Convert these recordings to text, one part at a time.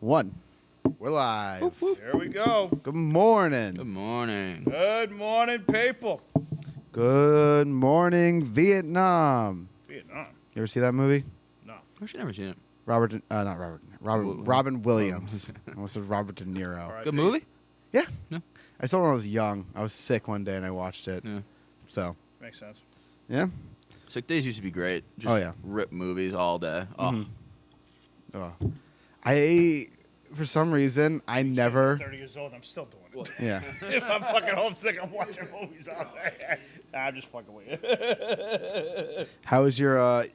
One. We're live. Whoop, whoop. Here we go. Good morning. Good morning. Good morning, people. Good morning, Vietnam. Vietnam. You ever see that movie? No. I've actually never seen it. Robin Williams. I almost said Robert De Niro. All right, Good Pete. movie? Yeah. No. I saw it when I was young. I was sick one day and I watched it. Yeah. So, Makes sense. yeah. Sick Days used to be great. Just Oh, yeah. rip movies all day. Oh, Mhm. Oh. For some reason, I I'm never. 30 years old. I'm still doing it. Yeah. If I'm fucking homesick, I'm watching movies all day. Nah, I'm just fucking with you. How was your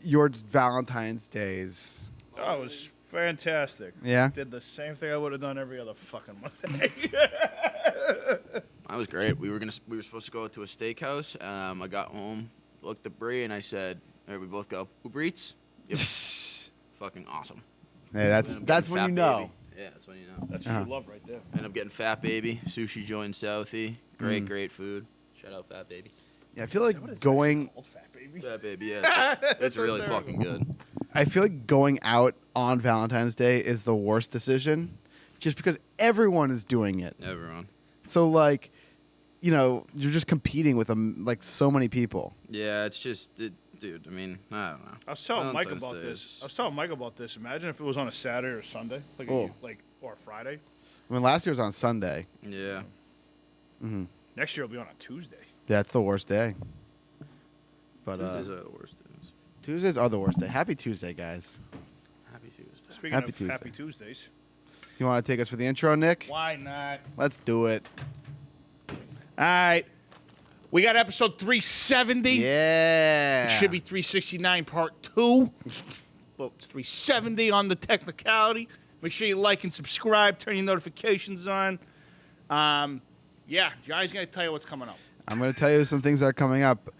Valentine's days? Oh, it was fantastic. Yeah. Did the same thing I would have done every other fucking Monday. that was great. We were supposed to go to a steakhouse. I got home, looked at Bree, and I said, "Hey, we both go Uber Eats." Yep. Fucking awesome. Hey, that's Ended up when getting you Fat know. Baby. Yeah, that's when you know. That's Uh-huh. true love right there. Ended up getting Fat Baby, sushi joint Southie. Great food. Shout out Fat Baby. Yeah, I feel Is that what like it's going. actually called, Fat Baby? Fat Baby, yeah. It's sounds really terrible. fucking good. I feel like going out on Valentine's Day is the worst decision, just because everyone is doing it. Everyone. So like, you're just competing with like so many people. Yeah, it's just, dude. I mean, I don't know. I was telling Mike Valentine's about Day this. is- I was telling Mike about this. Imagine if it was on a Saturday or Sunday, Oh. or a Friday. I mean, last year was on Sunday. Yeah. Hmm. Next year it'll be on a Tuesday. That's the worst day. But Tuesdays are the worst days. Tuesdays are the worst day. Happy Tuesday, guys. Happy Tuesday. Speaking Happy of Tuesday. Happy Tuesdays, You want to take us for the intro, Nick? why not? Let's do it. All right, we got episode 370. Yeah. It should be 369 part 2, but it's 370 on the technicality. Make sure you like and subscribe. Turn your notifications on. Yeah, Johnny's gonna tell you what's coming up. I'm going to tell you some things that are coming up.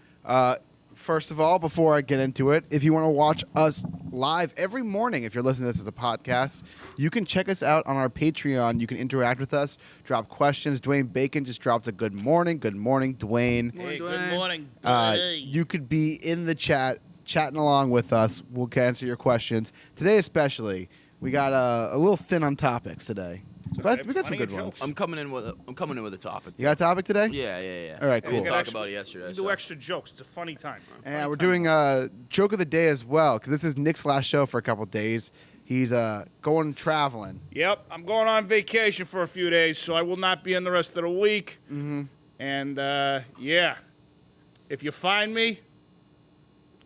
First of all, before I get into it, if you want to watch us live every morning, if you're listening to this as a podcast, you can check us out on our Patreon. You can interact with us, drop questions. Dwayne Bacon just dropped a good morning. Good morning, Dwayne. Hey, good Dwayne. morning. buddy. You could be in the chat, chatting along with us. We'll answer your questions. Today especially, we got a little thin on topics today. But okay. we got some Plenty of good ones. jokes. I'm coming in with a topic. You got a topic today? Yeah. All right, We cool. didn't Get talk extra- about it yesterday. We so. do extra jokes. It's a funny time. And we're doing a joke of the day as well, because this is Nick's last show for a couple days. He's going traveling. Yep, I'm going on vacation for a few days, so I will not be in the rest of the week. Mm-hmm. And yeah, if you find me,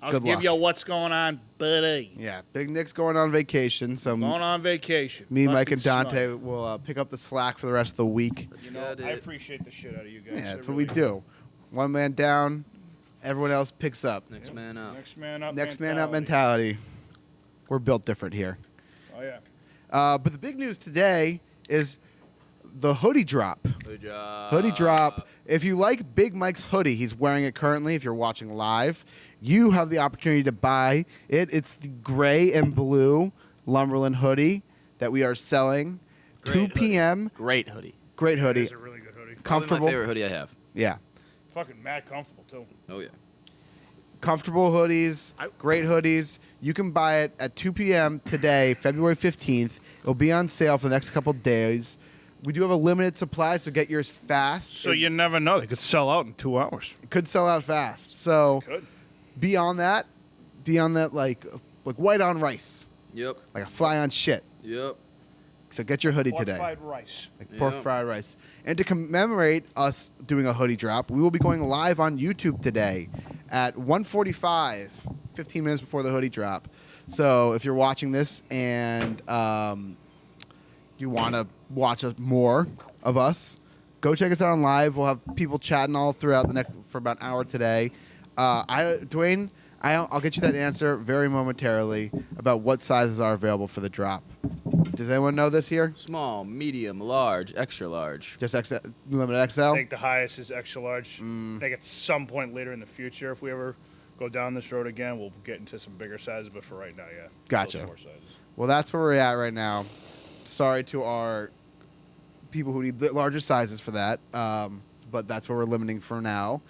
I'll Good give luck. you what's going on, buddy. Yeah, Big Nick's going on vacation, so Going on vacation. me, Mike, Fucking and Dante smart. will pick up the slack for the rest of the week. Let's You know, get I it. appreciate the shit out of you guys. Yeah, I that's what really we do. One man down, everyone else picks up. Next man up. Next man up. Next man up mentality. We're built different here. Oh yeah. But the big news today is the hoodie drop. Good job. Hoodie drop. If you like Big Mike's hoodie, he's wearing it currently. If you're watching live, you have the opportunity to buy it. It's the gray and blue Lumberland hoodie that we are selling. Great 2 hoodie. p.m. Great hoodie. Great hoodie. It's a really good hoodie. Probably Comfortable. my favorite hoodie I have. Yeah. Fucking mad comfortable too. Oh yeah. Comfortable hoodies, I- great hoodies. You can buy it at 2 p.m. today, February 15th. It'll be on sale for the next couple days. We do have a limited supply, so get yours fast. So you never know; they could sell out in 2 hours. It could sell out fast. So Good. be on that like white on rice, Yep. like a fly on shit. Yep. So get your hoodie today. Fried rice. Like pork Yep. fried rice. And to commemorate us doing a hoodie drop, we will be going live on YouTube today at 1:45, 15 minutes before the hoodie drop. So if you're watching this and you want to watch more of us, go check us out on live. We'll have people chatting all throughout the next for about an hour today. Dwayne, I'll get you that answer very momentarily about what sizes are available for the drop. Does anyone know this here? Small, medium, large, extra large. Just limited I XL? think the highest is extra large. I think at some point later in the future, if we ever go down this road again, we'll get into some bigger sizes. But for right now, yeah. Gotcha. Those 4 sizes. Well, that's where we're at right now. Sorry to our people who need larger sizes for that, but that's what we're limiting for now.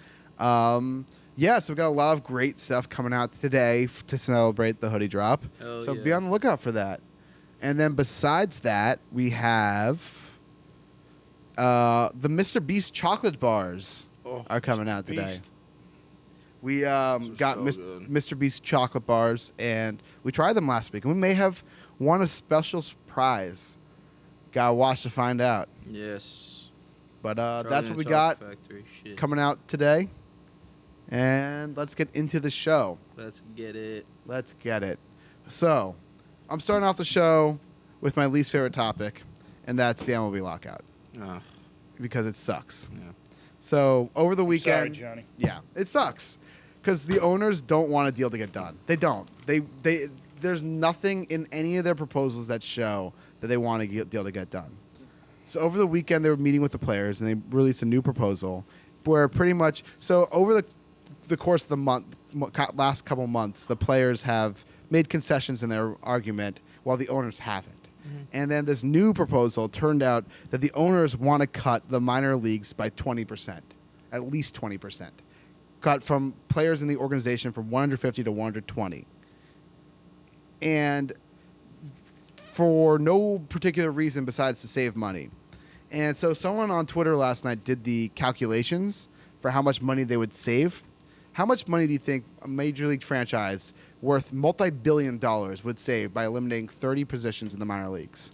Yeah, so we got a lot of great stuff coming out today to celebrate the hoodie drop. Hell So yeah. be on the lookout for that. And then besides that, we have the Mr. Beast chocolate bars are coming out today. Beast. We are got so good. Mr. Beast chocolate bars, and we tried them last week, and we may have won a special prize. Gotta watch to find out. Yes. But Charlie that's and what we the got Chocolate Factory. Shit. coming out today. And let's get into the show. Let's get it. Let's get it. So, I'm starting off the show with my least favorite topic, and that's the MLB lockout Oh, because it sucks. yeah. So, over the Sorry, weekend, Johnny. yeah, it sucks because the owners don't want a deal to get done. They don't. They there's nothing in any of their proposals that show that they want a deal to get done. So over the weekend, they were meeting with the players, and they released a new proposal where pretty much over the course of the last couple months, the players have made concessions in their argument while the owners haven't. And then this new proposal turned out that the owners want to cut the minor leagues by 20%, at least 20%. Cut from players in the organization from 150 to 120. And for no particular reason besides to save money. And so someone on Twitter last night did the calculations for how much money they would save. How much money do you think a major league franchise worth multi-billion dollars would save by eliminating 30 positions in the minor leagues?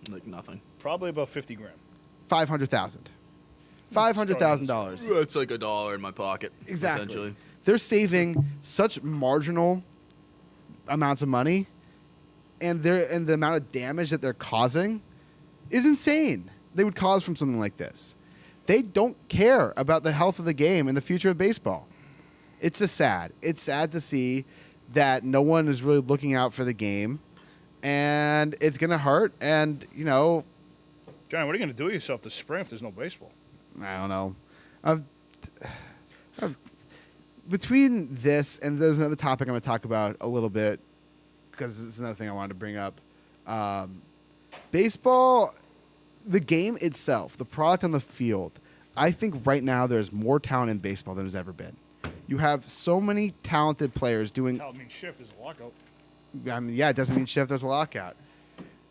Like nothing. Probably about 50 grand. $500,000. $500,000. It's like $1 in my pocket. Exactly. Essentially. They're saving such marginal amounts of money, and the amount of damage that they're causing is insane. They would cause from something like this. They don't care about the health of the game and the future of baseball. It's just sad. It's sad to see that no one is really looking out for the game, and it's going to hurt. And, Johnny, what are you going to do with yourself this spring if there's no baseball? I don't know. Between this and there's another topic I'm going to talk about a little bit because it's another thing I wanted to bring up. Baseball, the game itself, the product on the field, I think right now there's more talent in baseball than there's ever been. You have so many talented players doing. How it means shift is a lockout. I mean, yeah, it doesn't mean shift. There's a lockout.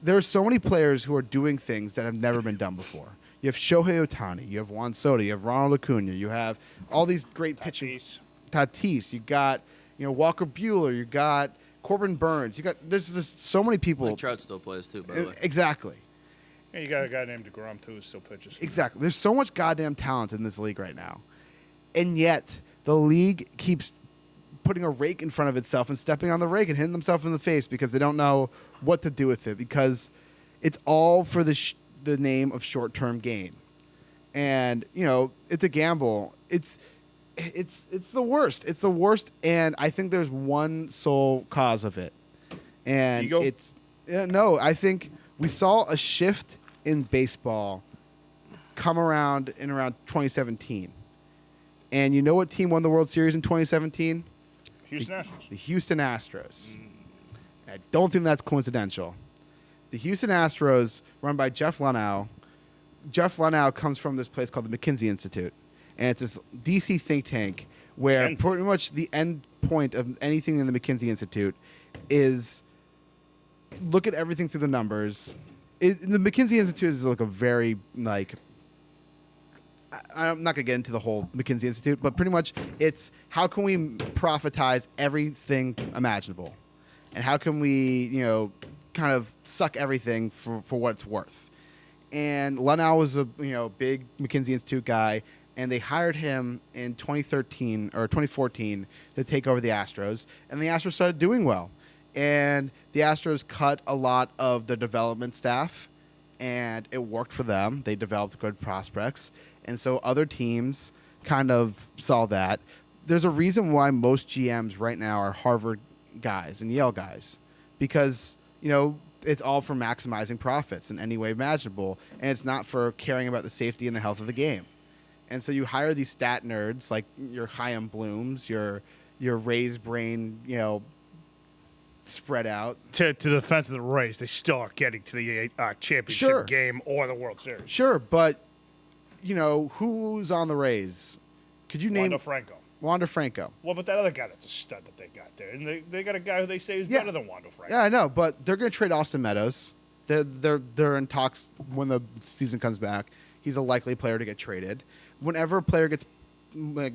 There are so many players who are doing things that have never been done before. You have Shohei Ohtani, you have Juan Soto, you have Ronald Acuna, you have all these great pitching. Tatis, you got Walker Buehler, you got Corbin Burns, there's just so many people. Like Trout still plays too, by the way. Exactly. Yeah, you got a guy named DeGrom too who still pitches. Exactly. There's so much goddamn talent in this league right now, and yet the league keeps putting a rake in front of itself and stepping on the rake and hitting themselves in the face because they don't know what to do with it because it's all for the name of short-term gain, and it's a gamble. It's the worst. It's the worst, and I think there's one sole cause of it, and Ego? no. I think we saw a shift in baseball come around in around 2017, and you know what team won the World Series in 2017? Houston Astros. The Houston Astros. I don't think that's coincidental. The Houston Astros, run by Jeff Luhnow. Jeff Luhnow comes from this place called the McKinsey Institute. And it's this DC think tank where McKinsey. pretty much the end point of anything in the McKinsey Institute is look at everything through the numbers. The McKinsey Institute is like a very, I'm not going to get into the whole McKinsey Institute, but pretty much it's how can we profitize everything imaginable? And how can we, kind of suck everything for what it's worth? And Luhnow was a big McKinsey Institute guy, and they hired him in 2013 or 2014 to take over the Astros, and the Astros started doing well. And the Astros cut a lot of the development staff, and it worked for them. They developed good prospects, and so other teams kind of saw that. There's a reason why most GMs right now are Harvard guys and Yale guys, because it's all for maximizing profits in any way imaginable, and it's not for caring about the safety and the health of the game. And so you hire these stat nerds like your Chaim Blooms, your Rays brain, spread out. To the defense of the Rays, they still are getting to the championship Sure. game or the World Series. Sure, but who's on the Rays? Could you name Wander Franco. Wander Franco? What about that other guy that's a stud that they got there? And they got a guy who they say is Yeah. better than Wander Franco. Yeah, I know, but they're going to trade Austin Meadows. They're in talks when the season comes back. He's a likely player to get traded. Whenever a player gets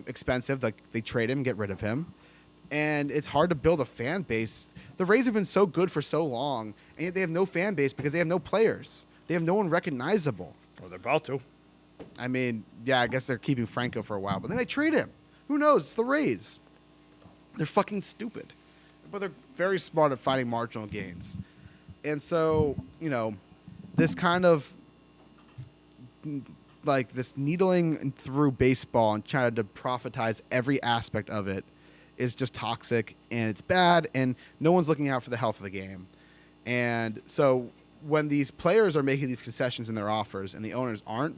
expensive, like they trade him, get rid of him, and it's hard to build a fan base. The Rays have been so good for so long, and yet they have no fan base because they have no players. They have no one recognizable. Well, they're about to. I mean, yeah, I guess they're keeping Franco for a while, but then they trade him. Who knows? It's the Rays. They're fucking stupid, but they're very smart at finding marginal gains. And so, this kind of like this needling through baseball and trying to profitize every aspect of it is just toxic, and it's bad, and no one's looking out for the health of the game. And so when these players are making these concessions in their offers and the owners aren't,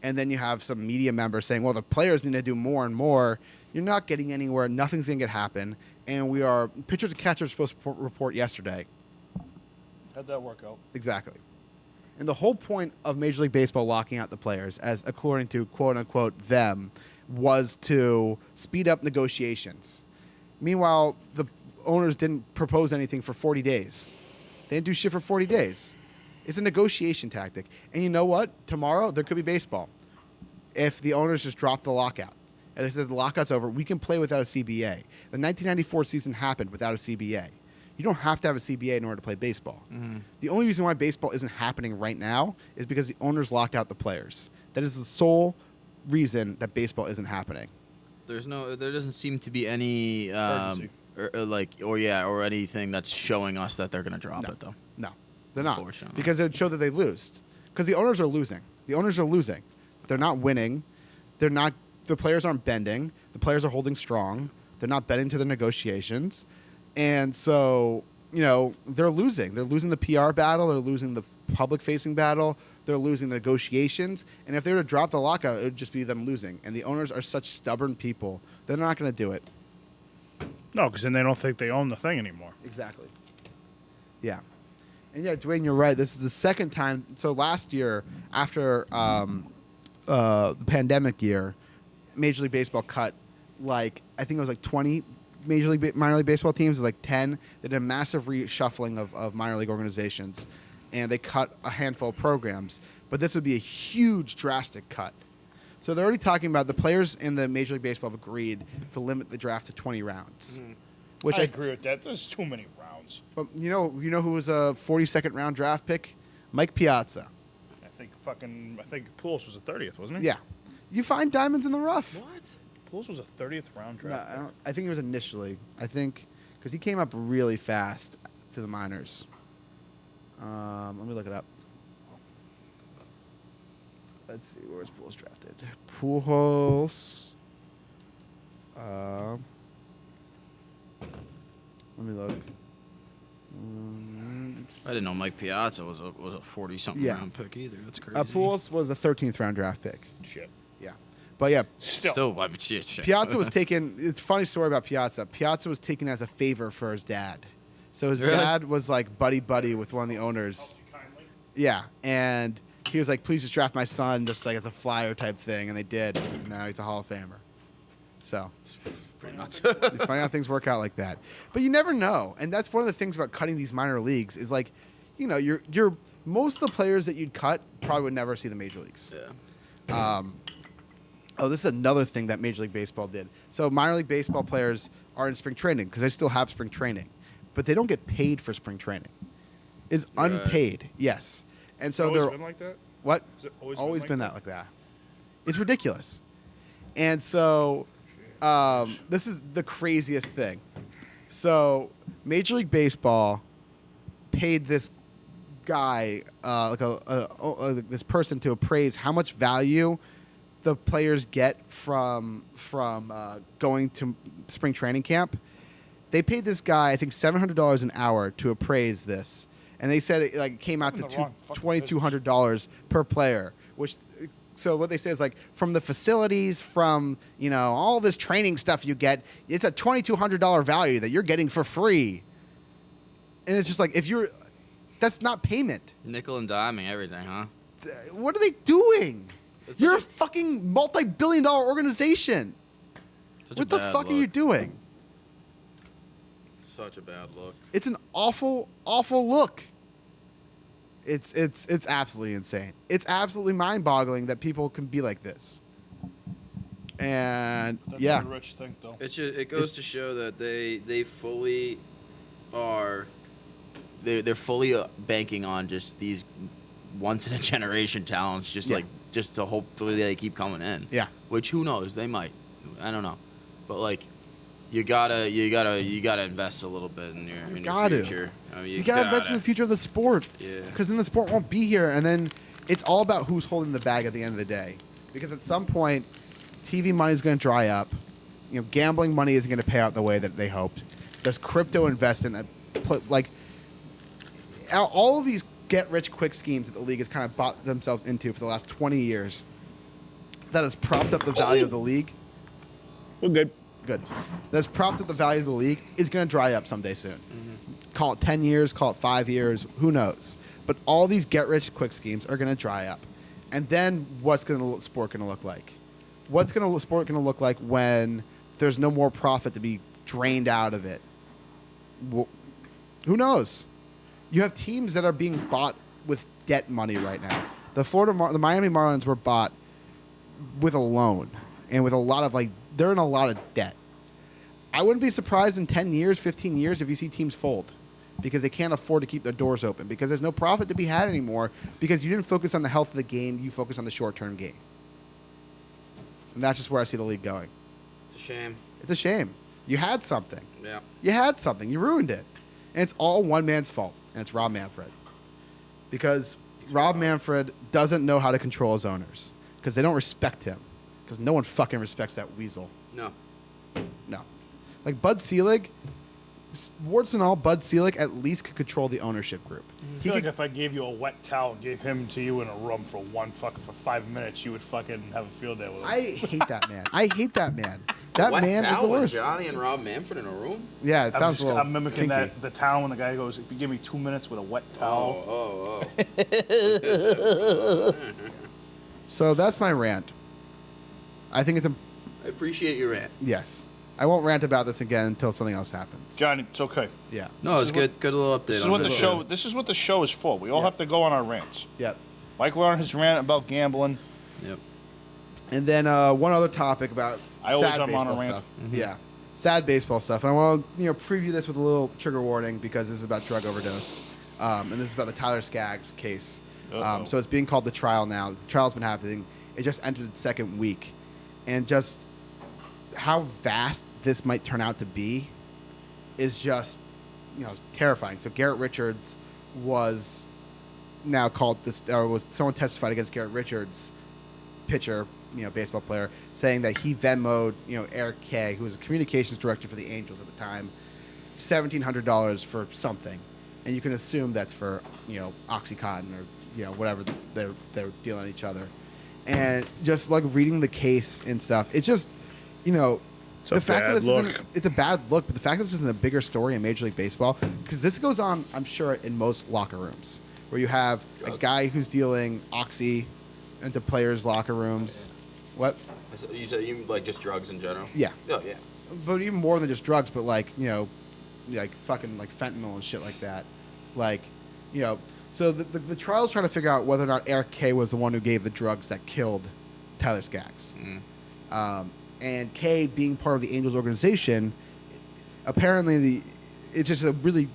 and then you have some media members saying, well, the players need to do more and more, you're not getting anywhere. Nothing's going to happen. And pitchers and catchers were supposed to report yesterday. How'd that work out? Exactly. And the whole point of Major League Baseball locking out the players, as according to quote unquote them, was to speed up negotiations. Meanwhile, the owners didn't propose anything for 40 days. They didn't do shit for 40 days. It's a negotiation tactic. And you know what? Tomorrow, there could be baseball. If the owners just drop the lockout. And they said the lockout's over, we can play without a CBA. The 1994 season happened without a CBA. You don't have to have a CBA in order to play baseball. Mm-hmm. The only reason why baseball isn't happening right now is because the owners locked out the players. That is the sole reason that baseball isn't happening. There doesn't seem to be any Urgency. or anything that's showing us that they're going to drop it though. No, they're not. Unfortunately. Because it would show that they lose. Because the owners are losing. The owners are losing. They're not winning. The players aren't bending. The players are holding strong. They're not bending to the negotiations. And so, they're losing. They're losing the PR battle. They're losing the public-facing battle. They're losing the negotiations. And if they were to drop the lockout, it would just be them losing. And the owners are such stubborn people. They're not going to do it. No, because then they don't think they own the thing anymore. Exactly. Yeah. And yeah, Dwayne, you're right. This is the second time. So last year, after the pandemic year, Major League Baseball cut I think it was 20 minor league baseball teams. It was 10. They did a massive reshuffling of minor league organizations, and they cut a handful of programs. But this would be a huge, drastic cut. So they're already talking about the players in the Major League Baseball have agreed to limit the draft to 20 rounds. Mm. Which I agree with that. There's too many rounds. But you know who was a 42nd round draft pick? Mike Piazza. I think Poulos was a 30th, wasn't he? Yeah. You find diamonds in the rough. What? Poulos was a 30th round draft pick. I think it was initially. I think because he came up really fast to the minors. Let me look it up. Let's see, where's Pujols drafted? Pujols. Let me look. I didn't know Mike Piazza was a 40-something round pick either. That's crazy. Pujols was a 13th round draft pick. Shit. Yeah, but yeah, Still, I mean, shit. Piazza was taken. It's a funny story about Piazza. Piazza was taken as a favor for his dad. So his Really? dad was buddy with one of the owners. Yeah, and he was like, "Please just draft my son, just as a flyer type thing," and they did. And now he's a Hall of Famer. So It's pretty nuts. it's funny how things work out like that. But you never know, and that's one of the things about cutting these minor leagues is you're most of the players that you'd cut probably would never see the major leagues. Yeah. This is another thing that Major League Baseball did. So minor league baseball players are in spring training because they still have spring training, but they don't get paid for spring training. It's Right. unpaid, yes. And so Always they're been like that? what? Has it always Always been been like that like that. It's ridiculous. And so this is the craziest thing. So Major League Baseball paid this guy, this person, to appraise how much value the players get from going to spring training camp. They paid this guy, I think, $700 an hour to appraise this, and they said it came out to $2,200 per player. So what they say is from the facilities, from all this training stuff you get, it's a $2,200 value that you're getting for free. And it's just that's not payment. Nickel and diming everything, huh? What are they doing? It's You're a such fucking multi-billion-dollar organization. Such What a the bad fuck are you look. doing? Such a bad look. It's an awful, awful look. It's absolutely insane. It's absolutely mind-boggling that people can be like this. And That's yeah, what the rich think, though. It goes to show that they fully are. They're fully banking on just these once in a generation talents, just Yeah. just to hopefully they keep coming in. yeah. Which who knows, they might. I don't know, but like. You gotta invest a little bit in your gotta. future. I mean, You gotta invest in the future of the sport. Yeah. Because then the sport won't be here, and then it's all about who's holding the bag at the end of the day. Because at some point, TV money is going to dry up. You know, gambling money isn't going to pay out the way that they hoped. There's crypto investing, like all of these get-rich-quick schemes that the league has kind of bought themselves into for the last 20 years. That has propped up the value of the league. We're good. Good. That's propped up the value of the league is going to dry up someday soon. Call it 10 years, call it 5 years, who knows? But all these get-rich-quick schemes are going to dry up. And then what's sport going to look like? What's sport going to look like when there's no more profit to be drained out of it? Who knows? You have teams that are being bought with debt money right now. The Miami Marlins were bought with a loan and with a lot of they're in a lot of debt. I wouldn't be surprised in 10 years, 15 years if you see teams fold because they can't afford to keep their doors open because there's no profit to be had anymore because you didn't focus on the health of the game, you focus on the short-term game. And that's just where I see the league going. It's a shame. It's a shame. You had something. Yeah. You had something. You ruined it. And it's all one man's fault, and it's Rob Manfred. Because Rob Manfred doesn't know how to control his owners because they don't respect him. Because no one fucking respects that weasel. No. No. Like Bud Selig, warts and all, Bud Selig at least could control the ownership group. I feel like if I gave you a wet towel and gave him to you in a room for 5 minutes, you would fucking have a field day with him. I hate that man. I hate that man. That Wet man is the towel with worst. Johnny and Rob Manfred in a room. Yeah, it sounds a little I'm mimicking kinky. the town when the guy goes, if you give me 2 minutes with a wet towel. Oh. So that's my rant. I think it's a I appreciate your rant. yes. I won't rant about this again until something else happens. Johnny, it's okay. Yeah. No, it's good. Good little update. This is on what the this. show. This is what the show is for. We all Yeah. have to go on our rants. Yep. Mike went on his rant about gambling. Yep. And then one other topic about I always sad am on a baseball rant. stuff. Yeah, sad baseball stuff. And I want to preview this with a little trigger warning because this is about drug overdose, and this is about the Tyler Skaggs case. Uh-oh. So it's being called the trial now. The trial's been happening. It just entered its second week, and just how vast this might turn out to be is just terrifying. So Garrett Richards was now called this, or was someone testified against Garrett Richards, pitcher, baseball player, saying that he Venmoed, Eric Kay, who was a communications director for the Angels at the time, $1,700 for something, and you can assume that's for OxyContin or whatever they're dealing on each other, and just like reading the case and stuff, it's just a bad look. It's a bad look, but the fact that this isn't a bigger story in Major League Baseball, because this goes on, I'm sure, in most locker rooms, where you have a guy who's dealing Oxy into players' locker rooms. What? You said you like just drugs in general? Yeah. Oh, yeah. But even more than just drugs, but like fucking like fentanyl and shit like that. So the trial's trying to figure out whether or not Eric Kay was the one who gave the drugs that killed Tyler Skaggs. And Kay, being part of the Angels organization, apparently it's just a really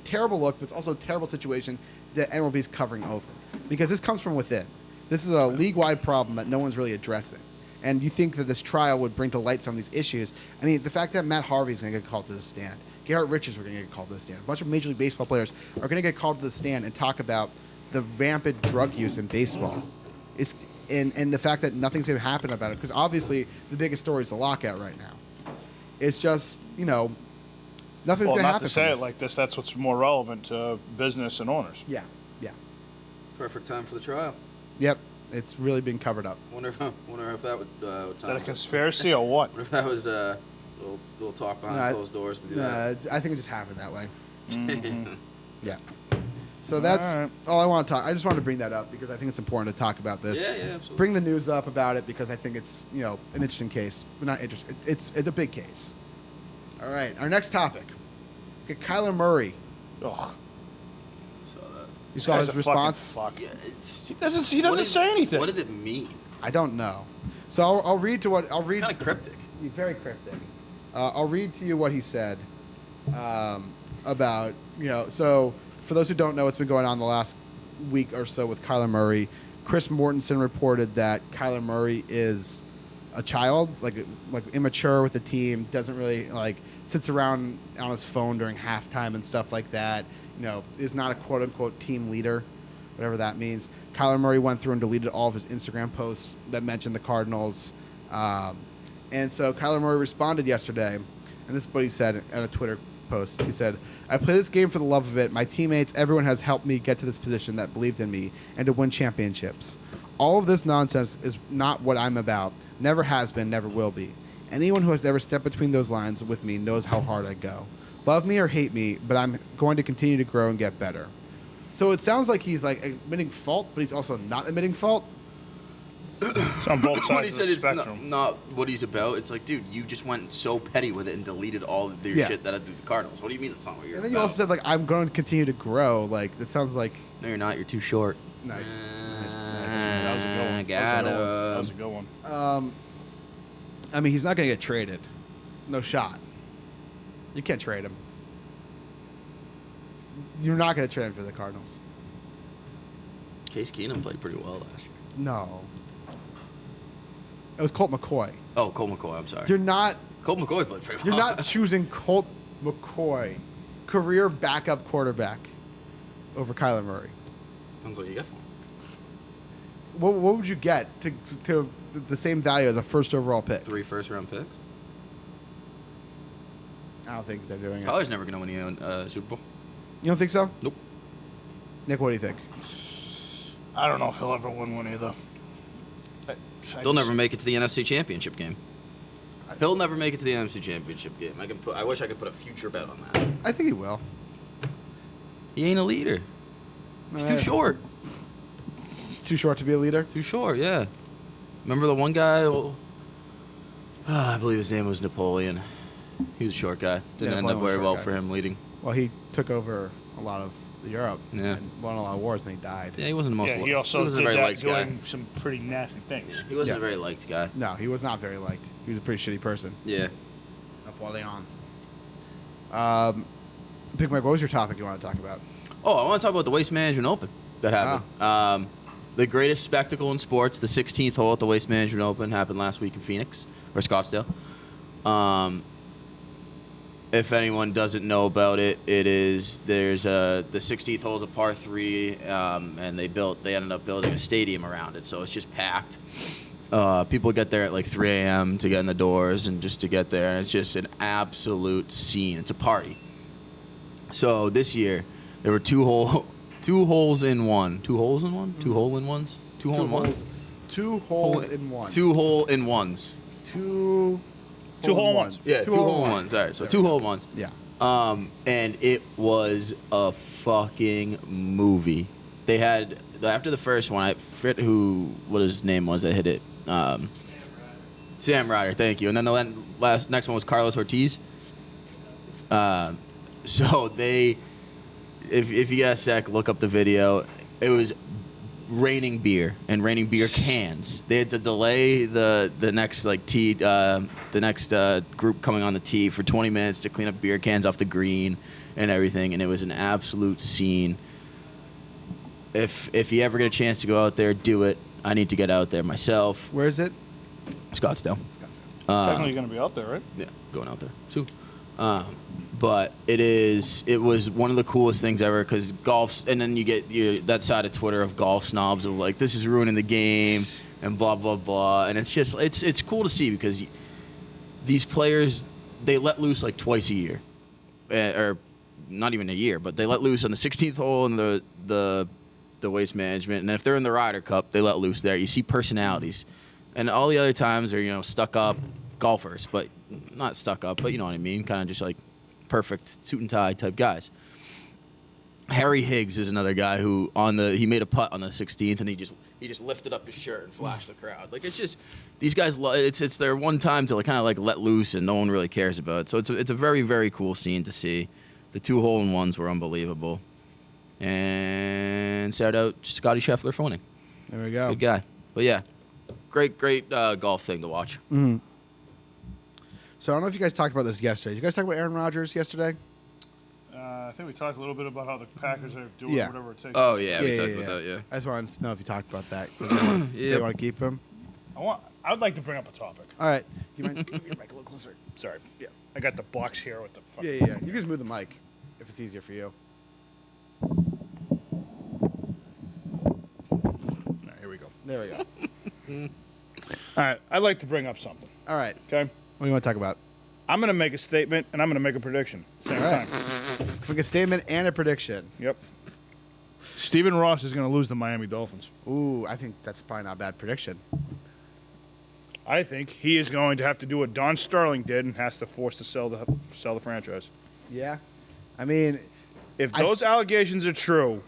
terrible look, but it's also a terrible situation that MLB is covering over because this comes from within. This is a league-wide problem that no one's really addressing. And you think that this trial would bring to light some of these issues. I mean, the fact that Matt Harvey's going to get called to the stand, Garrett Richards are going to get called to the stand, a bunch of Major League Baseball players are going to get called to the stand and talk about the rampant drug use in baseball. And the fact that nothing's going to happen about it, because obviously the biggest story is the lockout right now. It's just, nothing's Well, going to not happen. to say from it this. like this. That's what's more relevant to business and owners. Yeah, yeah. Perfect time for the trial. Yep, it's really being covered up. Wonder if that would. Is that a conspiracy or what? What if that was a little talk behind closed doors to do that? I think it just happened that way. Mhm. Yeah. So that's All right. all I want to talk. I just wanted to bring that up because I think it's important to talk about this. Yeah, absolutely. Bring the news up about it because I think it's an interesting case. But not interesting. It's a big case. All right. Our next topic. Okay, Kyler Murray. Ugh. Saw that. You saw Guy's his a fucking response? fuck. Yeah, it's, He doesn't what did- say anything. What did it mean? I don't know. So I'll read to what I'll read. Kind of cryptic. Very cryptic. I'll read to you what he said about, so for those who don't know what's been going on the last week or so with Kyler Murray, Chris Mortensen reported that Kyler Murray is a child, like immature with the team, doesn't really, sits around on his phone during halftime and stuff like that, is not a quote-unquote team leader, whatever that means. Kyler Murray went through and deleted all of his Instagram posts that mentioned the Cardinals. And so Kyler Murray responded yesterday, and this is what he said in a Twitter post. He said, "I play this game for the love of it. My teammates, everyone has helped me get to this position that believed in me and to win championships. All of this nonsense is not what I'm about. Never has been, never will be. Anyone who has ever stepped between those lines with me knows how hard I go. Love me or hate me, but I'm going to continue to grow and get better." So it sounds like he's admitting fault, but he's also not admitting fault. It's on both When he sides said of the it's spectrum. not what he's about, it's like, dude, you just went so petty with it and deleted all of your Yeah. shit that had to do with the Cardinals. What do you mean it's not what you're And then you about? also said I'm going to continue to grow. It sounds like No, you're not. You're too short. nice. That was a good one. Got That was a good one. I mean, he's not going to get traded. No shot. You can't trade him. You're not going to trade him for the Cardinals. Case Keenum played pretty well last year. No. It was Colt McCoy. Oh, Colt McCoy. I'm sorry. You're not. Colt McCoy played pretty well. You're not choosing Colt McCoy, career backup quarterback, over Kyler Murray. Depends what you get for him. What would you get to the same value as a first overall pick? 3 first-round picks. I don't think they're doing it. Kyler's never going to win a Super Bowl. You don't think so? Nope. Nick, what do you think? I don't know if he'll ever win one either. They'll never make it to the NFC Championship game. He'll never make it to the NFC Championship game. I wish I could put a future bet on that. I think he will. He ain't a leader. He's too Eh. short. Too short to be a leader? Too short, yeah. Remember the one guy? I believe his name was Napoleon. He was a short guy. Didn't end Napoleon up was a very short well guy. for him leading. Well, he took over a lot of Europe Yeah. and won a lot of wars, and he died. Yeah, he wasn't the most. Yeah, he also wasn't did a very that liked guy. doing some pretty nasty things. He wasn't Yeah. a very liked guy. No, he was not very liked. He was a pretty shitty person. Yeah. Napoleon. Big Mike, what was your topic you want to talk about? Oh, I want to talk about the Waste Management Open that happened. The greatest spectacle in sports, the 16th hole at the Waste Management Open, happened last week in Phoenix or Scottsdale. If anyone doesn't know about it, the 16th hole is a par 3, and they ended up building a stadium around it, so it's just packed. People get there at 3 a.m. to get in the doors and just to get there, and it's just an absolute scene. It's a party. So this year, there were two holes in one. 2 holes in one? 2 hole in ones? 2 hole in ones? 2 holes in one. 2 hole in ones. 2 Two hole in ones. Yeah, 2 hole in ones. All right, so 2 hole in ones. Yeah. And it was a fucking movie. They had after the first one, I forget what his name was that hit it. Sam Ryder, thank you. And then the next one was Carlos Ortiz. So if you got a sec, look up the video. It was raining beer and raining beer cans. They had to delay the next tee, the next group coming on the tee for 20 minutes to clean up beer cans off the green and everything. And it was an absolute scene. If you ever get a chance to go out there, do it. I need to get out there myself. Where is it? Scottsdale. Technically going to be out there, right? Yeah, going out there soon. But it was one of the coolest things ever because golf, and then you get that side of Twitter of golf snobs of this is ruining the game and blah blah blah, and it's just it's cool to see because these players, they let loose twice a year, or not even a year, but they let loose on the 16th hole in the Waste Management, and if they're in the Ryder Cup, they let loose there. You see personalities, and all the other times are stuck up golfers, but not stuck up, but you know what I mean, kind of just perfect suit and tie type guys. Harry Higgs is another guy who he made a putt on the 16th and he just lifted up his shirt and flashed the crowd. It's just these guys. It's their one time to kind of let loose and no one really cares about it. So it's a very very cool scene to see. The 2 hole in ones were unbelievable. And shout out Scotty Scheffler for winning. There we go. Good guy. But yeah, great golf thing to watch. So I don't know if you guys talked about this yesterday. Did you guys talk about Aaron Rodgers yesterday? I think we talked a little bit about how the Packers are doing Yeah. whatever it takes. Oh yeah, we talked about that. Yeah. I just wanted to know if you talked about that. Yeah. They want to keep him. I would like to bring up a topic. All right. Do you mind moving your mic a little closer? Sorry. Yeah. I got the box here with the fuck. Yeah. You can just move the mic if it's easier for you. All right, here we go. There we go. All right. I'd like to bring up something. All right. Okay. What do you want to talk about? I'm going to make a statement and I'm going to make a prediction. Same All right. time. Make a statement and a prediction. Yep. Stephen Ross is going to lose the Miami Dolphins. Ooh, I think that's probably not a bad prediction. I think he is going to have to do what Don Sterling did and has to force to sell the franchise. Yeah. I mean, If those allegations are true,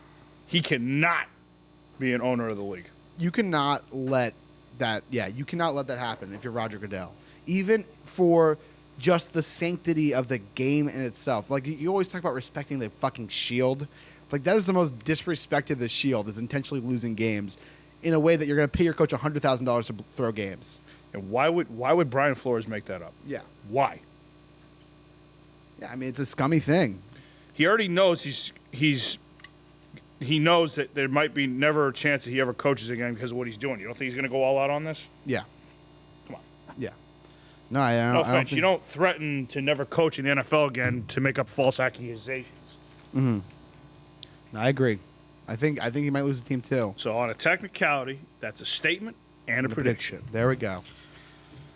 he cannot be an owner of the league. you cannot let that. Yeah, you cannot let that happen if you're Roger Goodell. Even for just the sanctity of the game in itself. Like you always talk about respecting the fucking shield. Like that is the most disrespected the shield is intentionally losing games in a way that you're going to pay your coach $100,000 to throw games. And why would Brian Flores make that up? Yeah. Why? Yeah, I mean it's a scummy thing. He already knows he knows that there might be never a chance that he ever coaches again because of what he's doing. You don't think he's going to go all out on this? Yeah. Come on. Yeah. No, I don't. No I don't offense. think, You don't threaten to never coach in the NFL again to make up false accusations. I agree. I think he might lose the team too. So on a technicality, that's a statement and a prediction. There we go.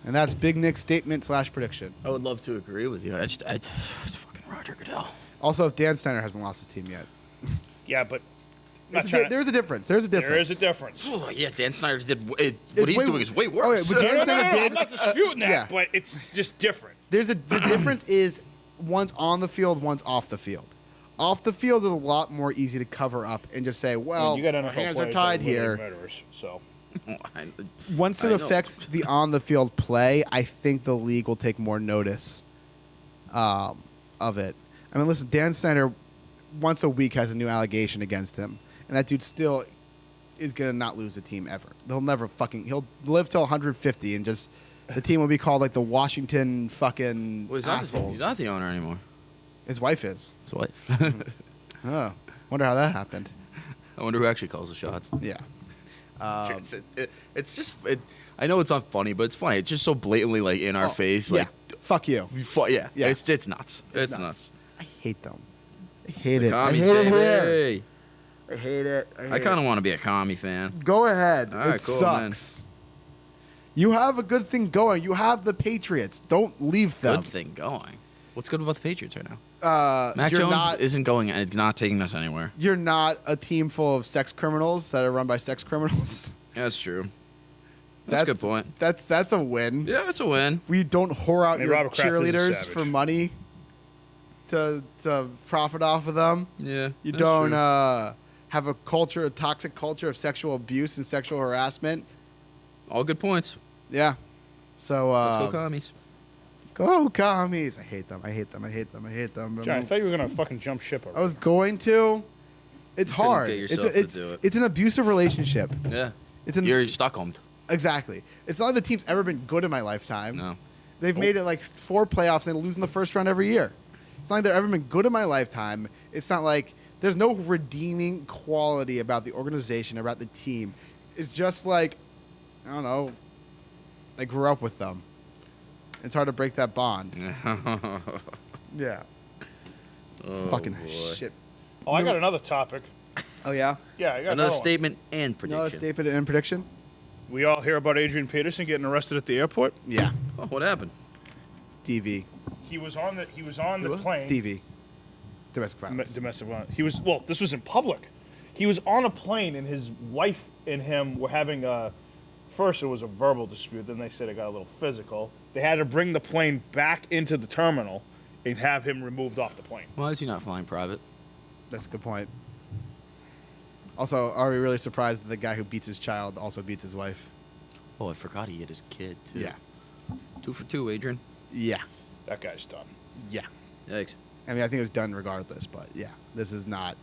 And that's Big Nick's statement / prediction. I would love to agree with you. It's fucking Roger Goodell. Also, if Dan Snyder hasn't lost his team yet, Yeah, but not trying to- there's a difference. There's a difference. there is a difference. Oh yeah, Dan Snyder did. What It's he's way- doing is way Oh, worse. yeah, but Dan No, Snyder did. I'm not disputing that, yeah. but it's just different. The difference is one's on the field, one's off the field. Off the field is a lot more easy to cover up and just say, well, you got our NFL hands are players tied that literally here. murderers, so. Once I it know. affects the on the field play, I think the league will take more notice of it. I mean, listen, Dan Snyder once a week has a new allegation against him, and that dude still is gonna not lose the team ever. He'll live till 150 and just the team will be called like the Washington fucking Well, assholes. he's not the owner anymore. His wife is. His wife. Oh, wonder how that happened. I wonder who actually calls the shots. Yeah. It's just. I know it's not funny, but it's funny. It's just so blatantly like in our face. Like, yeah. Fuck you. yeah. Yeah. It's nuts. It's nuts. I hate them. I hate it. I Commies, hate it here. baby. I hate it. I kind of want to be a commie fan. Go ahead. All right, it cool, man. sucks. You have a good thing going. You have the Patriots. Don't leave them. Good thing going. What's good about the Patriots right now? Uh, Mac you're Jones not, isn't going. It's not taking us anywhere. You're not a team full of sex criminals that are run by sex criminals. That's true. That's a good point. That's a win. Yeah, it's a win. We don't whore out Hey, your Robert Kraft is a cheerleaders savage. for money to profit off of them. Yeah. You that's don't true. have a toxic culture of sexual abuse and sexual harassment. All good points. Yeah. So Let's go commies. go commies. I hate them. I hate them. I hate them. I hate them. John, I thought you were gonna fucking jump ship I already. was going to. It's couldn't hard. get It's yourself to it's do it. it's an abusive relationship. Yeah. It's an You're Stockholmed. exactly. It's not like the team's ever been good in my lifetime. No. They've made it like 4 playoffs and lose in the first round every year. It's not like they've ever been good in my lifetime. It's not like there's no redeeming quality about the organization, about the team. It's just like, I don't know, I grew up with them. It's hard to break that bond. Yeah. Oh, Fucking boy. shit. Oh, I got another topic. Oh, yeah? Yeah, I got Another one. statement and prediction. No, statement and prediction? We all hear about Adrian Peterson getting arrested at the airport. Yeah. Oh, what happened? DV. He was on the plane. DV. Domestic violence. Domestic violence. This was in public. He was on a plane and his wife and him were having first it was a verbal dispute, then they said it got a little physical. They had to bring the plane back into the terminal and have him removed off the plane. Why is he not flying private? That's a good point. Also, are we really surprised that the guy who beats his child also beats his wife? Oh, I forgot he hit his kid, too. Yeah. 2 for 2, Adrian. Yeah. That guy's done. Yeah. Yikes. I mean, I think it was done regardless, but yeah, this is not.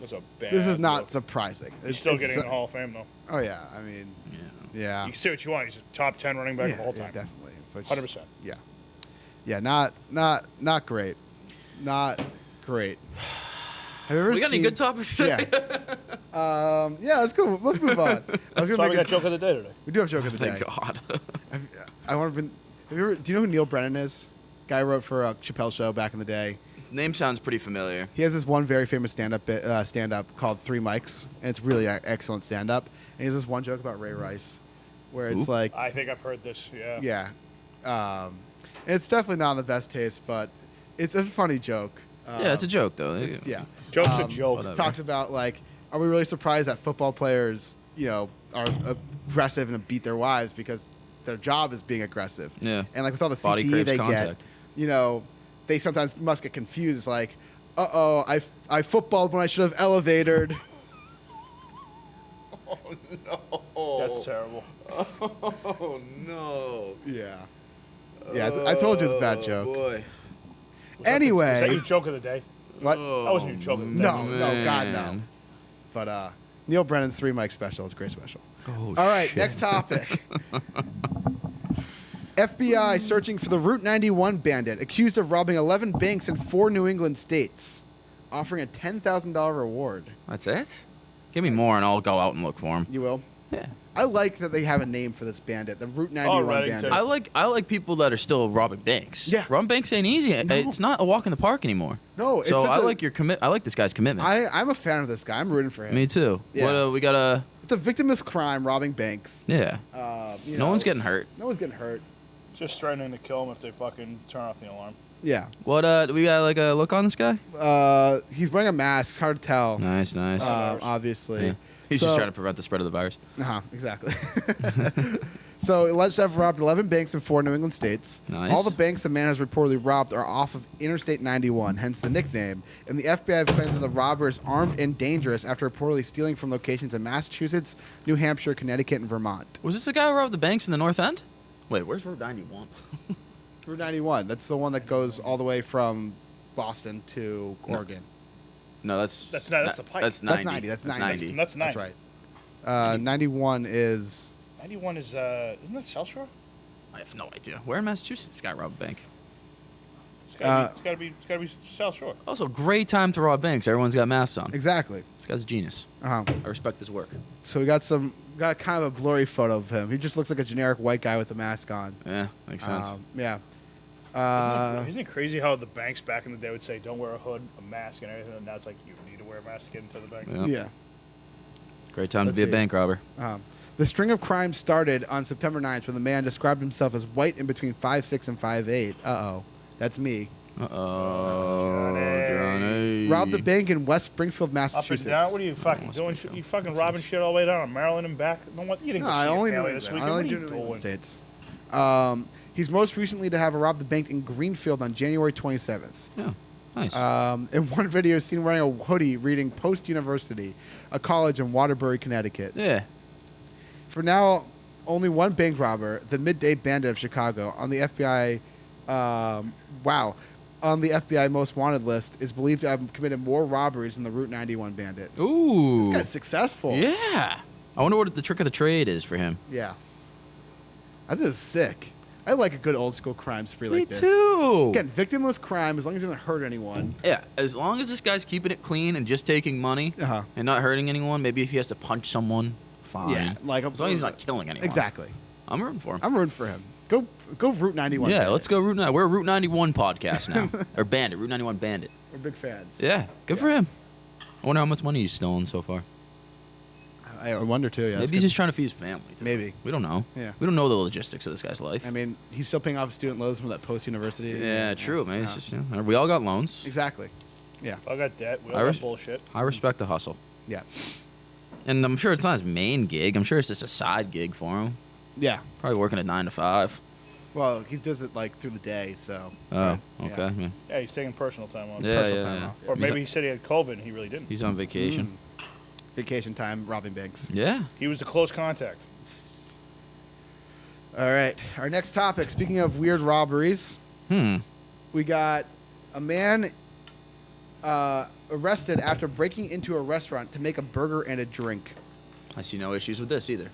was a bad. This is not look. surprising. He's still getting in the Hall of Fame though. Oh yeah, I mean, Yeah. yeah. You can say what you want. He's a top 10 running back of all time. definitely. But 100%. Yeah, yeah. Not great. Not great. Have you ever We got any seen- good topics? Yeah. Yeah, let's go. Let's move on. I was So gonna we make got joke of the day today. we do have joke of the day. Thank God. I want to. Have you ever, do you know who Neil Brennan is? Guy who wrote for Chappelle Show back in the day. Name sounds pretty familiar. He has this one very famous stand-up called Three Mics, and it's really excellent stand-up. And he has this one joke about Ray Rice, where it's Ooh. like, I think I've heard this. Yeah. yeah, it's definitely not in the best taste, but it's a funny joke. Yeah, it's a joke though. Yeah, Joke's a Um, joke. whatever. talks about like, are we really surprised that football players, are aggressive and beat their wives because their job is being aggressive? Yeah. And like with all the Body CTE craves they contact. get, they sometimes must get confused. It's like, I footballed when I should have elevated. That's terrible. Oh no. Yeah. Yeah, I told you it's a bad joke. Boy. Was that Anyway, your joke of the day? what? That wasn't your joke of the day. No, no, God, no. man. But Neil Brennan's Three Mic special is a great special. Oh, All right, shit. next topic. FBI searching for the Route 91 bandit accused of robbing 11 banks in 4 New England states, offering a $10,000 reward. That's it? Give me more and I'll go out and look for him. You will? Yeah. I like that they have a name for this bandit, the Route 91 Alrighty, bandit. I like people that are still robbing banks. Yeah. Robbing banks ain't easy. It's not a walk in the park anymore. No, it's So such I a- like your commit. I like this guy's commitment. I'm a fan of this guy. I'm rooting for him. Me too. Yeah. What we got a It's a victimless crime, robbing banks. yeah. No one's getting hurt. No one's getting hurt. Just threatening to kill him if they fucking turn off the alarm. Yeah. What do we got like a look on this guy? He's wearing a mask. It's hard to tell. Nice. Obviously. Yeah. He's just So- trying to prevent the spread of the virus. Exactly. So, alleged to have robbed 11 banks in 4 New England states. Nice. All the banks the man has reportedly robbed are off of Interstate 91, hence the nickname. And the FBI have claimed that the robber is armed and dangerous after reportedly stealing from locations in Massachusetts, New Hampshire, Connecticut, and Vermont. Was this the guy who robbed the banks in the North End? Wait, where's Route 91? Route 91, that's the one that goes all the way from Boston to Oregon. No, that's That's not- that's the Pike. That's 90. That's 90. That's 90. 90. That's 90. That's right. 91 is... 91 is, isn't that South Shore? I have no idea. Where in Massachusetts this guy robbed a bank? It's gotta be South Shore. Also, great time to rob banks. Everyone's got masks on. Exactly. This guy's a genius. Uh-huh. I respect his work. So we got kind of a blurry photo of him. He just looks like a generic white guy with a mask on. Yeah, makes sense. Yeah. Isn't it crazy how the banks back in the day would say, don't wear a hood, a mask, and everything, and now it's like, you need to wear a mask to get into the bank? Yeah. Yeah. Great time Let's to be see. a bank robber. The string of crimes started on September 9th when the man described himself as white in between 5'6" and 5'8". Uh-oh. That's me. Uh-oh. Johnny. Robbed the bank in West Springfield, Up and Massachusetts. down? What are you fucking Almost doing? been shown. You fucking robbing shit all the way down to Maryland and back? No, what? You didn't No, go I see your only do family this England. weekend. I only What do are you New England doing? states. He's most recently to have robbed the bank in Greenfield on January 27th. Yeah, nice. In one video, seen wearing a hoodie reading Post University, a college in Waterbury, Connecticut. yeah. For now, only one bank robber, the Midday Bandit of Chicago, on the FBI, on the FBI most wanted list, is believed to have committed more robberies than the Route 91 bandit. Ooh. This guy's successful. Yeah. I wonder what the trick of the trade is for him. Yeah. I think this is sick. I like a good old school crime spree like this. Me too. Again, victimless crime, as long as it doesn't hurt anyone. Yeah, as long as this guy's keeping it clean and just taking money Uh-huh. and not hurting anyone, maybe if he has to punch someone, fine. Yeah, like as long as he's not killing anyone. Exactly. I'm rooting for him. I'm rooting for him. Go Route 91. Yeah, bandit. let's go Route 9. We're a Route 91 podcast now. Or Bandit, Route 91 Bandit. We're big fans. Yeah, good for him. I wonder how much money he's stolen so far. I wonder too. Yeah, Maybe he's just trying to feed his family. too. Maybe. We don't know. Yeah. We don't know the logistics of this guy's life. I mean, he's still paying off student loans from that Post University. yeah, true, man. It's just, we all got loans. Exactly. Yeah. I got debt. We all Irish? got bullshit. I respect the hustle. Yeah. And I'm sure it's not his main gig. I'm sure it's just a side gig for him. Yeah. Probably working at 9 to 5. Well, he does it like through the day, so. Oh, Yeah. okay. Yeah, Yeah, he's taking personal time off. yeah, Personal yeah, time yeah. off, Or He's maybe on- he said he had COVID and he really didn't. he's on vacation. Vacation time, robbing banks. Yeah. He was a close contact. All right. Our next topic. Speaking of weird robberies, Hmm. we got a man arrested after breaking into a restaurant to make a burger and a drink. I see no issues with this either.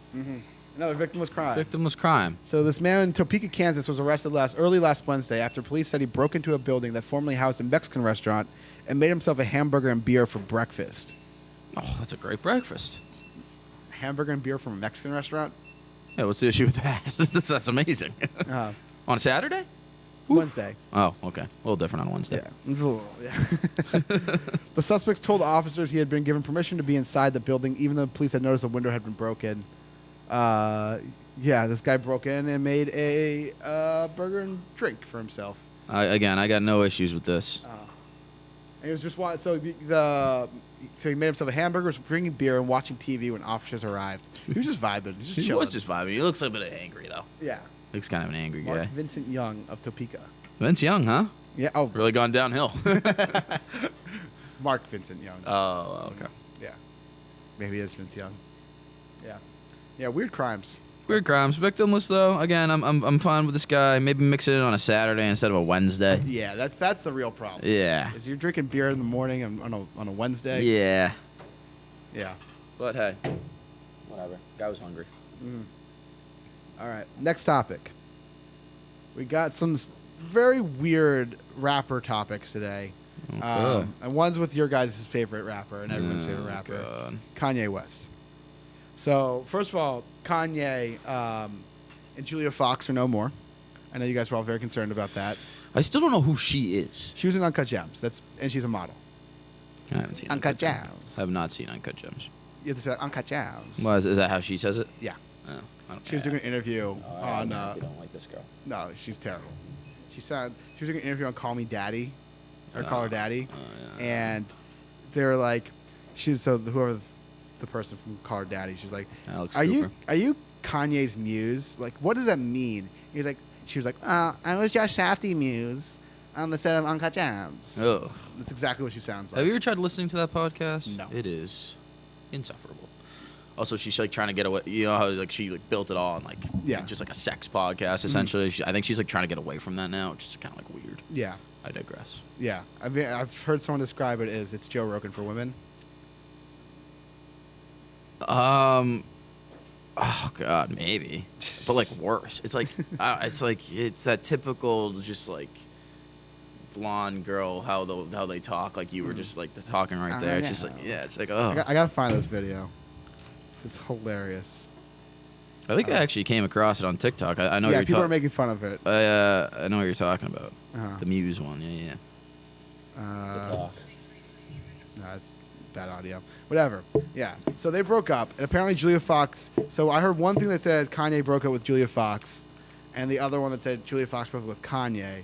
Another victimless crime. Victimless crime. So this man in Topeka, Kansas was arrested early last Wednesday after police said he broke into a building that formerly housed a Mexican restaurant and made himself a hamburger and beer for breakfast. Oh, that's a great breakfast. Hamburger and beer from a Mexican restaurant? Yeah, what's the issue with that? That's amazing. Uh, On a Saturday? Wednesday. Oh, okay. A little different on Wednesday. Yeah. The suspects told officers he had been given permission to be inside the building, even though police had noticed a window had been broken. This guy broke in and made a burger and drink for himself. I got no issues with this. And he was just so he made himself a hamburger, was drinking beer, and watching TV when officers arrived. He was just vibing. He was just He chilling. was just vibing. He looks a bit angry, though. Yeah. Looks kind of an angry Mark guy. Vincent Young of Topeka. Vince Young, huh? Yeah. Oh, Really gone downhill. Mark Vincent Young. Oh, okay. Yeah. Maybe it's Vince Young. Yeah. Yeah. Weird crimes. Weird crimes. Victimless, though. Again, I'm fine with this guy. Maybe mix it in on a Saturday instead of a Wednesday. Yeah. That's the real problem. Yeah. Is you're drinking beer in the morning on a Wednesday. Yeah. Yeah. But hey, whatever. Guy was hungry. All right. Next topic. We got some very weird rapper topics today. Okay. And one's with your guys' favorite rapper and everyone's favorite rapper, God. Kanye West. So, first of all, Kanye and Julia Fox are no more. I know you guys were all very concerned about that. I still don't know who she is. She was in Uncut Gems. And she's a model. I haven't seen Uncut Gems. Gems. I have not seen Uncut Gems. You have to say Uncut Gems. Well, is that how she says it? Yeah. Oh, I don't She was doing an interview on. You don't like this girl. No, she's terrible. She was doing an interview on Call Me Daddy, or Call Her Daddy, and they're like, whoever the person from Call Her Daddy, she's like, Alex are Cooper. you Kanye's muse? Like, what does that mean? She was like, I was Josh Safdie muse on the set of Uncut Gems. Oh. That's exactly what she sounds like. Have you ever tried listening to that podcast? No. It is insufferable. Also, she's like trying to get away. You know how like she like built it all on like just like a sex podcast essentially. I think she's like trying to get away from that now, which is kind of like weird. Yeah. I digress. Yeah. I've heard someone describe it as it's Joe Rogan for women. Oh God, maybe, but like worse. It's like it's that typical just like blonde girl how they talk like you were just like the talking right there. It's just like it's like oh. I gotta find this video. It's hilarious. I think I actually came across it on TikTok. I know Yeah, you're people are making fun of it. I know what you're talking about. Uh-huh. The Muse one, yeah. No, it's bad audio. Whatever. Yeah. So they broke up, and apparently Julia Fox. So I heard one thing that said Kanye broke up with Julia Fox, and the other one that said Julia Fox broke up with Kanye.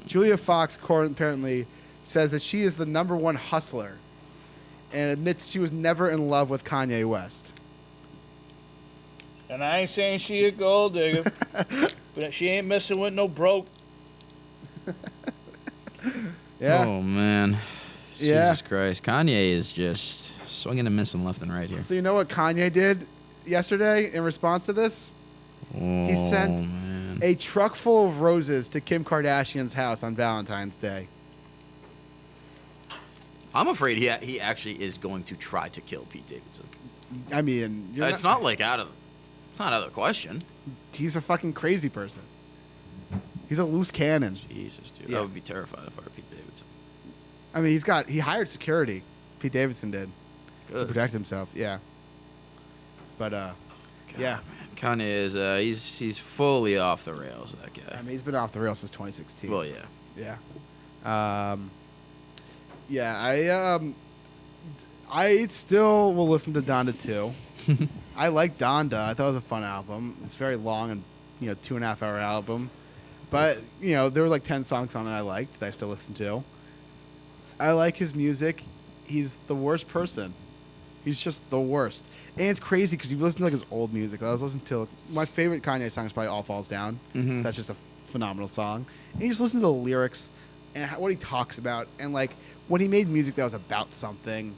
Julia Fox apparently says that she is the #1 hustler, and admits she was never in love with Kanye West. And I ain't saying she a gold digger, but she ain't messing with no broke. Yeah. Oh man. Yeah. Jesus Christ. Kanye is just swinging and missing left and right here. So you know what Kanye did yesterday in response to this? Oh, sent man. A truck full of roses to Kim Kardashian's house on Valentine's Day. I'm afraid he actually is going to try to kill Pete Davidson. I mean, It's not out of the question. He's a fucking crazy person. He's a loose cannon. Jesus, dude. Yeah. I would be terrified if I were Pete Davidson. I mean, he hired security. Pete Davidson did to Good. protect himself. Yeah. But God, yeah. Man. Kanye is he's fully off the rails, that guy. I mean, he's been off the rails since 2016. Well, yeah. Yeah. Yeah. I still will listen to Donda 2. I like Donda. I thought it was a fun album. It's very long and 2.5 hour album. But, there were like 10 songs on it I liked that I still listen to. I like his music. He's the worst person. He's just the worst. And it's crazy because you listen to like his old music. I was listening to my favorite Kanye song is probably All Falls Down. Mhm. That's just a phenomenal song. And you just listen to the lyrics and what he talks about and like when he made music that was about something.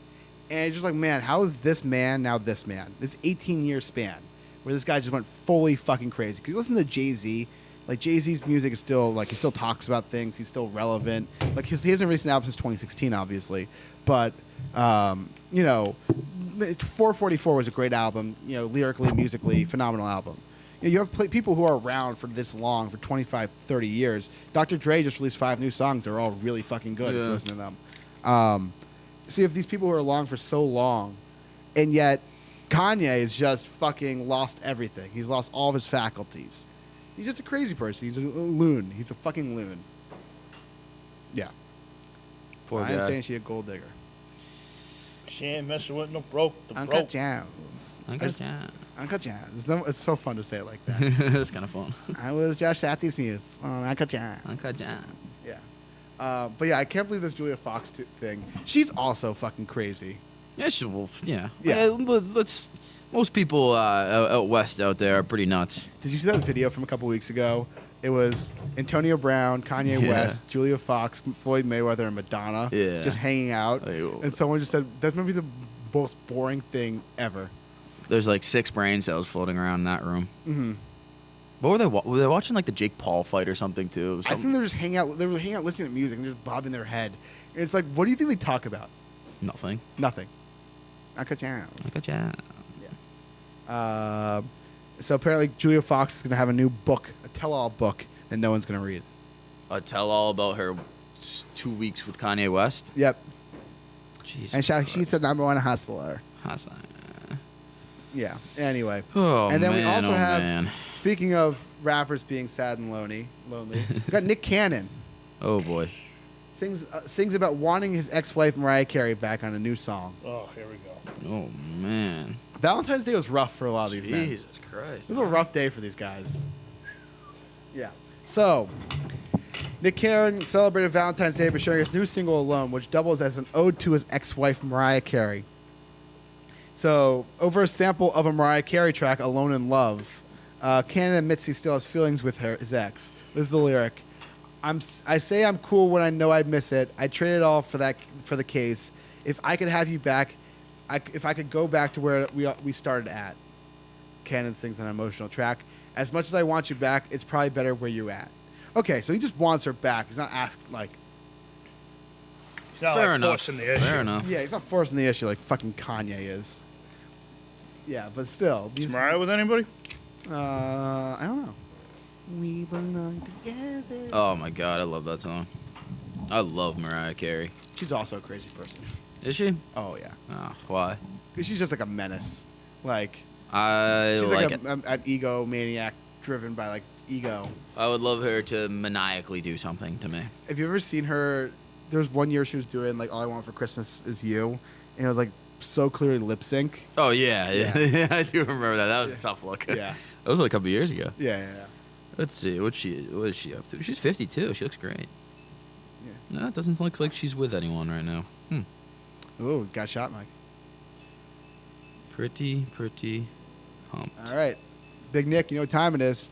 And it's just like, man, how is this man now this man? This 18-year span where this guy just went fully fucking crazy. Because you listen to Jay-Z. Like Jay-Z's music is still like he still talks about things. He's still relevant. Like he hasn't released an album since 2016, obviously, but 444 was a great album. Lyrically, musically, phenomenal album. You have people who are around for this long, for 25, 30 years. Dr. Dre just released 5 new songs. They're all really fucking good if you listen to them. So you have these people who are along for so long, and yet Kanye has just fucking lost everything. He's lost all of his faculties. He's just a crazy person. He's a loon. He's a fucking loon. Yeah. Poor I ain't guy. saying she a gold digger. She ain't messing with no broke. The Uncle broke. Jazz. Uncle John. Uncle Jazz. It's so fun to say it like that. It's kind of fun. I was Josh Sathy's muse. Uncle Jazz. Uncle John. Yeah. But yeah, I can't believe this Julia Fox thing. She's also fucking crazy. Yeah, she will. Yeah. Yeah. Let's. Most people out west out there are pretty nuts. Did you see that video from a couple weeks ago? It was Antonio Brown, Kanye Yeah. West, Julia Fox, Floyd Mayweather, and Madonna Yeah. just hanging out. Ew. And someone just said, that might be the most boring thing ever. There's like 6 brain cells floating around in that room. Mm-hmm. What were they? Were they watching like the Jake Paul fight or something too? I think they're just hanging out. They were hanging out listening to music and just bobbing their head. And it's like, what do you think they talk about? Nothing. Nothing. Uncle Jazz. Uncle John. So apparently Julia Fox is going to have a new book, a tell-all book that no one's going to read. A tell all about her 2 weeks with Kanye West. Yep. Jesus. And she's the number one hustler. Hustler. Yeah. Anyway. Oh, And then we man, also oh, have, man. speaking of rappers being sad and lonely, we got Nick Cannon. Oh boy. Sings about wanting his ex-wife Mariah Carey back on a new song. Oh, here we go. Oh man. Valentine's Day was rough for a lot of these men. Jesus Christ. This was a rough day for these guys. Yeah. So, Nick Cannon celebrated Valentine's Day by sharing his new single Alone, which doubles as an ode to his ex-wife Mariah Carey. So, over a sample of a Mariah Carey track, Alone in Love, Cannon admits he still has feelings with his ex. This is the lyric. I say I'm cool when I know I miss it. I trade it all for the case. If I could have you back, if I could go back to where we started at. Cannon sings an emotional track. As much as I want you back, it's probably better where you at. Okay, so he just wants her back. He's not asking like. He's not Fair like enough. forcing the issue. Fair enough. Yeah, he's not forcing the issue like fucking Kanye is. Yeah, but still. Is Mariah with anybody? I don't know. We belong together. Oh my God, I love that song. I love Mariah Carey. She's also a crazy person. Is she? Oh yeah, Oh, why? 'cause she's just like a menace. Like I she's like like it. an ego maniac driven by like ego. I would love her to maniacally do something to me. Have you ever seen her? There was one year she was doing like All I Want for Christmas Is You, and it was like so clearly lip sync. Oh yeah, Yeah. yeah. I do remember that. That was a tough look. Yeah. That was like a couple years ago. Yeah. Let's see, what is she up to? She's 52. She looks great. Yeah. No, it doesn't look like she's with anyone right now. Ooh, got shot, Mike. Pretty pumped. All right, Big Nick, you know what time it is?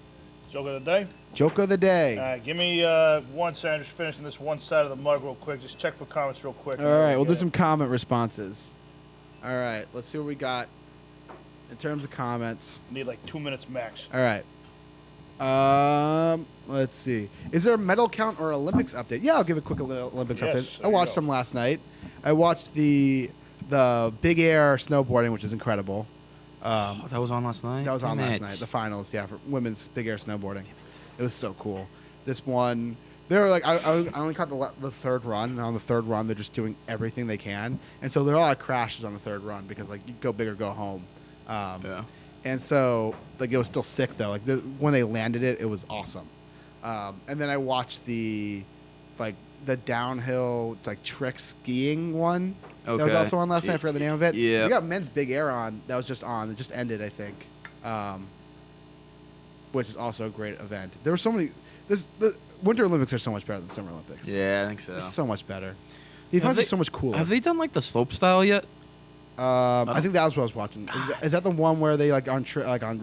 Joke of the day? Joke of the day. All right, give me 1 second. Just finishing this one side of the mug real quick. Just check for comments real quick. All right, we'll do some comment responses. All right, let's see what we got in terms of comments. Need like 2 minutes max. All right. Let's see. Is there a medal count or Olympics update? Yeah, I'll give a quick Olympics Yes, update. there I you watched go. some last night. I watched the big air snowboarding, which is incredible. Oh, that was on last night? That was on Damn last it. night. The finals, yeah, for women's big air snowboarding. It was so cool. This one, they were like, I only caught the third run. And on the third run, they're just doing everything they can, and so there are a lot of crashes on the third run because like you go big or go home. Yeah. And so, like, it was still sick though. Like when they landed it, it was awesome. And then I watched the downhill trick skiing one. That was Okay. also on last night. I forgot the name of it. Yeah. We got men's big air on. That was just on. It just ended, I think. Which is also a great event. There were so many. The Winter Olympics are so much better than Summer Olympics. Yeah, I think so. It's so much better. The events they- are so much cooler. Have they done like the slope style yet? I think that was what I was watching. Is that the one where they like on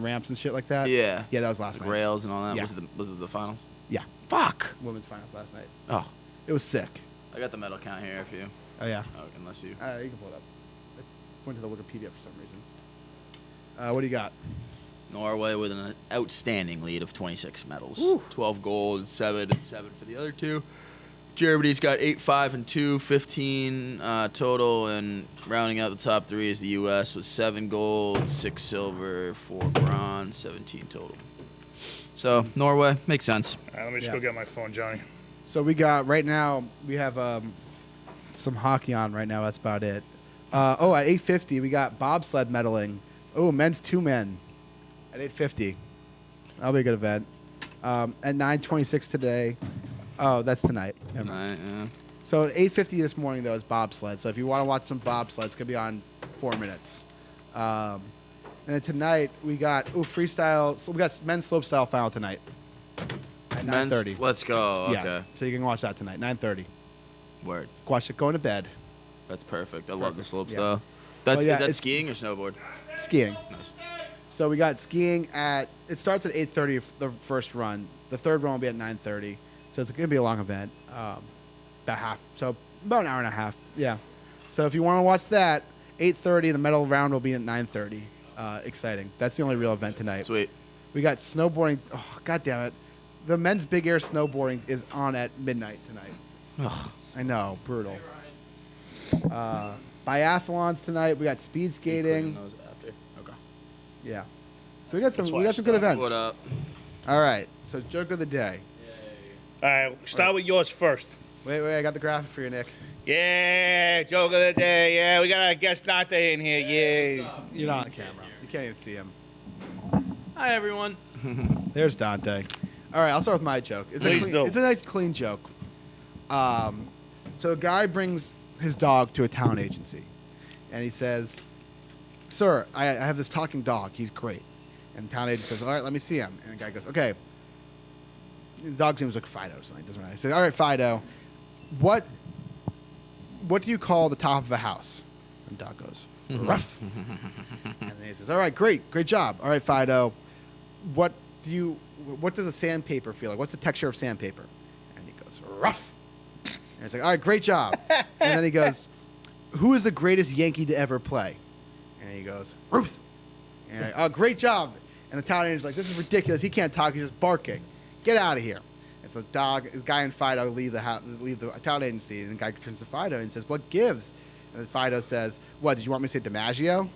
ramps and shit like that? Yeah. Yeah, that was last Like night. rails and all that. Yeah. Was it the finals? Yeah, Fuck. women's finals last night. Oh, It was sick. I got the medal count here if you. Oh yeah. Oh, unless you. You can pull it up. I went to the Wikipedia for some reason. What do you got? Norway with an outstanding lead of 26 medals. Woo. 12 gold, 7 and 7 for the other two. Germany's got 8, 5, and 2, 15 total, and rounding out the top 3 is the U.S. with 7 gold, 6 silver, 4 bronze, 17 total. So Norway makes sense. All right, let me just Yeah. go get my phone, Johnny. So we got right now. We have some hockey on right now. That's about it. At 8:50 we got bobsled medaling. Oh, men's 2 men at 8:50. That'll be a good event. At 9:26 today. Oh, that's tonight. Never mind. Tonight, yeah. So at 8:50 this morning though is bobsled. So if you want to watch some bobsled, it's gonna be on 4 minutes. And then tonight we got freestyle. So we got men's slopestyle final tonight at 9:30. Let's go. Okay. Yeah. So you can watch that tonight, 9:30. Word. Watch it going to bed. That's perfect. I love the slope Yeah. style. That's yeah, is that it's- skiing or snowboard? Skiing. Nice. So we got skiing it starts at 8:30 the first run. The third run will be at 9:30. So it's going to be a long event. About an hour and a half. Yeah. So if you want to watch that, 8:30, the medal round will be at 9:30. Exciting. That's the only real event tonight. Sweet. We got snowboarding. Oh, God damn it. The men's big air snowboarding is on at midnight tonight. Ugh. I know. Brutal. Biathlons tonight. We got speed skating. Including those after. Okay. Yeah. So we got some That's we why got I some good stopped. events. What up? All right. So joke of the day. All right, start with yours first. Wait, I got the graphic for you, Nick. Yeah, joke of the day. Yeah, we got our guest Dante in here. Yeah. You're not on camera. You can't even see him. Hi everyone. There's Dante. All right, I'll start with my joke. Please do. It's a nice, clean joke. So a guy brings his dog to a town agency, and he says, "Sir, I have this talking dog. He's great." And the town agent says, "All right, let me see him." And the guy goes, "Okay." The dog's name was like Fido or something. Doesn't matter. He said, "All right, Fido, what do you call the top of a house?" And the dog goes, "Rough." And then he says, "All right, great job. All right, Fido, what does a sandpaper feel like? What's the texture of sandpaper?" And he goes, "Rough." And he's like, "All right, great job." And then he goes, "Who is the greatest Yankee to ever play?" And he goes, "Ruth." And "Oh, great job." And the town agent's like, "This is ridiculous. He can't talk. He's just barking. Get out of here." And so the guy and Fido leave the town agency, and the guy turns to Fido and says, "What gives?" And then Fido says, "What, did you want me to say DiMaggio?"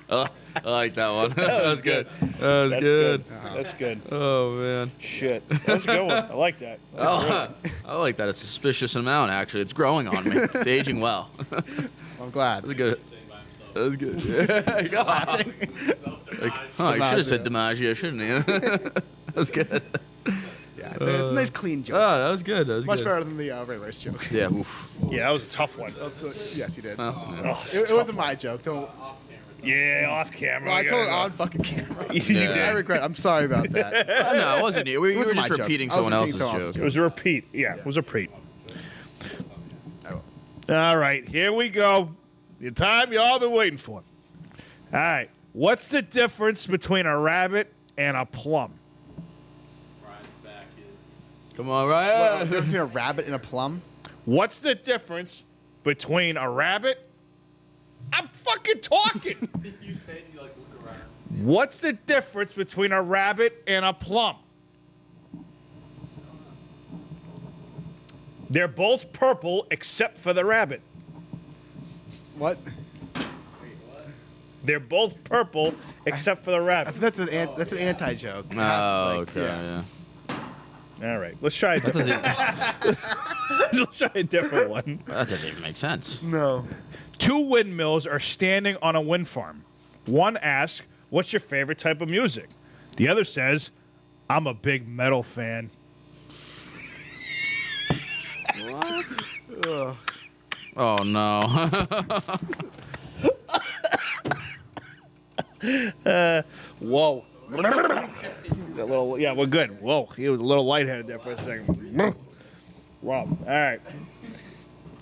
Oh, I like that one. That was good. That was That's good. That's good. Oh man. Shit. That was a good one. I like that. I like that. A suspicious amount, actually. It's growing on me. It's aging well. I'm glad. That's a good. That was good. Yeah. You're laughing. Like, you should have said DiMaggio, shouldn't you? That was good. Yeah, it's a nice, clean joke. Oh, that was good. That was Much good. better than the Ray Rice joke. Yeah. Oof. Yeah, that was a tough one. Yes, you did. Oh, yeah. Oh, It wasn't my joke. Don't. yeah, off camera. Well, I we told it gotta on fucking camera. You did. I regret. I'm sorry about that. No, it wasn't you. You were wasn't just my joke. repeating I was someone repeating else's someone joke. else's It was a repeat. Yeah, it was a repeat. I will. All right, here we go. The time you all been waiting for. All right, what's the difference between a rabbit and a plum? Come on, What, Ryan. the difference between a rabbit and a plum? What's the difference between a rabbit? I'm fucking talking. You said you like look around. What's the difference between a rabbit and a plum? They're both purple except for the rabbit. What? They're both purple except for the I rabbit. think that's an anti joke. Oh, okay. Yeah. All right, let's try a different. Let's try a different one. That doesn't even make sense. No. Two windmills are standing on a wind farm. One asks, "What's your favorite type of music?" The other says, "I'm a big metal fan." What? Ugh. Oh no. Whoa. A little, yeah, we're good. Whoa, he was a little lightheaded there for a second. Wow. All right.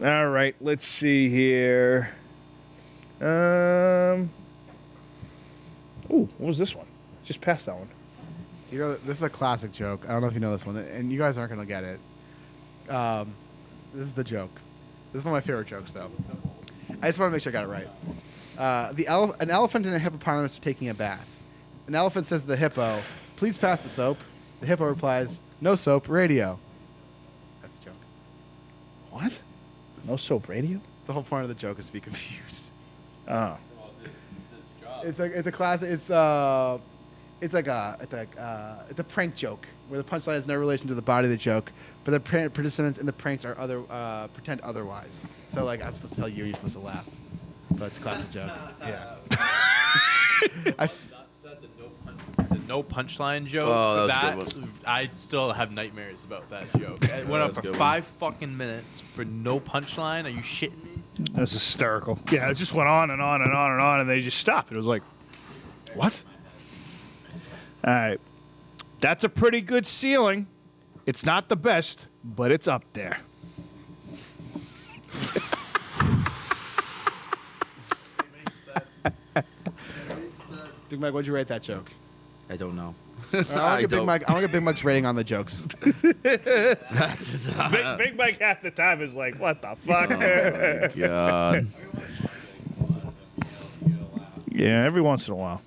All right. Let's see here. Ooh, what was this one? Just passed that one. Do you know this is a classic joke? I don't know if you know this one, and you guys aren't gonna get it. This is the joke. This is one of my favorite jokes, though. I just want to make sure I got it right. An elephant and a hippopotamus are taking a bath. An elephant says to the hippo, "Please pass the soap." The hippo replies, "No soap, radio." That's the joke. What? No soap radio? The whole point of the joke is to be confused. Oh. It's a classic. It's a prank joke where the punchline has no relation to the body of the joke, but the participants in the pranks are pretend otherwise. So like I'm supposed to tell you, you're supposed to laugh, but it's a classic joke. Yeah. The no punchline joke. Oh, that was a good one. I still have nightmares about that joke. It went That on was a for good 5 fucking minutes for no punchline. Are you shitting me? That's hysterical. Yeah, it just went on and on and on and on, and they just stopped. It was like, what? All right. That's a pretty good ceiling. It's not the best, but it's up there. Big Mike, what'd you rate that joke? I don't know. I want to get Big Mike's rating on the jokes. That's Big Mike half the time is like, what the fuck? God. Yeah, every once in a while.